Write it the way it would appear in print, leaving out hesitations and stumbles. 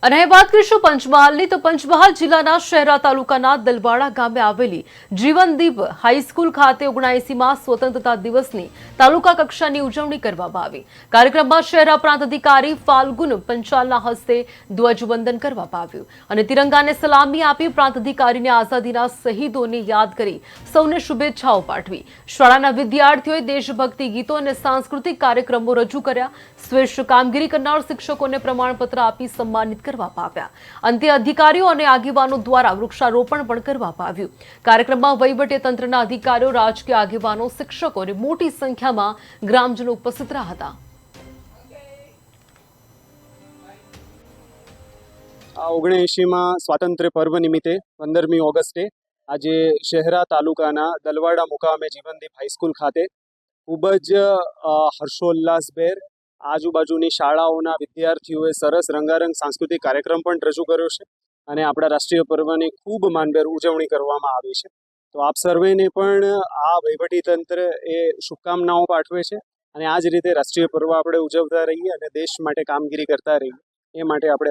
અને વાત કરીશું પંચમહાલની તો પંચમહાલ જિલ્લાના શહેરા તાલુકાના દલવાડા ગામે આવેલી જીવનદીપ હાઈસ્કૂલ ખાતે 79માં સ્વતંત્રતા દિવસની તાલુકા કક્ષાની ઉજવણી કરવામાં આવી। કાર્યક્રમમાં શહેરા પ્રાંત અધિકારી ફાલ્ગુન પંચાલના હસ્તે ધ્વજવંદન કરવામાં આવ્યું અને તિરંગાને સલામી આપી પ્રાંત અધિકારીને આઝાદીના શહીદોને યાદ કરી સૌને શુભેચ્છાઓ પાઠવી। શાળાના વિદ્યાર્થીઓએ દેશભક્તિ ગીતો અને સાંસ્કૃતિક કાર્યક્રમો રજૂ કર્યા। શ્રેષ્ઠ કામગીરી કરનાર શિક્ષકોને પ્રમાણપત્ર આપી સન્માનિત કરવામાં આવ્યા। અંતે અધિકારીઓ અને આગેવાનો દ્વારા વૃક્ષારોપણ પણ કરવામાં આવ્યું। કાર્યક્રમમાં વહીવટી તંત્રના અધિકારીઓ, રાજકીય આગેવાનો, શિક્ષકો અને મોટી સંખ્યામાં ગ્રામજનો ઉપસ્થિત રહ્યા હતા। આ 79માં સ્વાતંત્ર્ય પર્વ નિમિત્તે 15મી ઓગસ્ટે આજે શહેરા તાલુકાના દલવાડા મુકામે જીવનદીપ હાઈસ્કૂલ ખાતે ખૂબ જ હર્ષોલ્લાસભેર આજુબાજુની શાળાઓના વિદ્યાર્થીઓએ સરસ રંગારંગ સાંસ્કૃતિક કાર્યક્રમ પણ રજૂ કર્યો છે અને આપણા રાષ્ટ્રીય પર્વની ખૂબ માનભેર ઉજવણી કરવામાં આવી છે। તો આપ સર્વેને પણ આ વહીવટીતંત્ર એ શુભકામનાઓ પાઠવે છે અને આ જ રીતે રાષ્ટ્રીય પર્વ આપણે ઉજવતા રહીએ અને દેશ માટે કામગીરી કરતા રહીએ એ માટે આપણે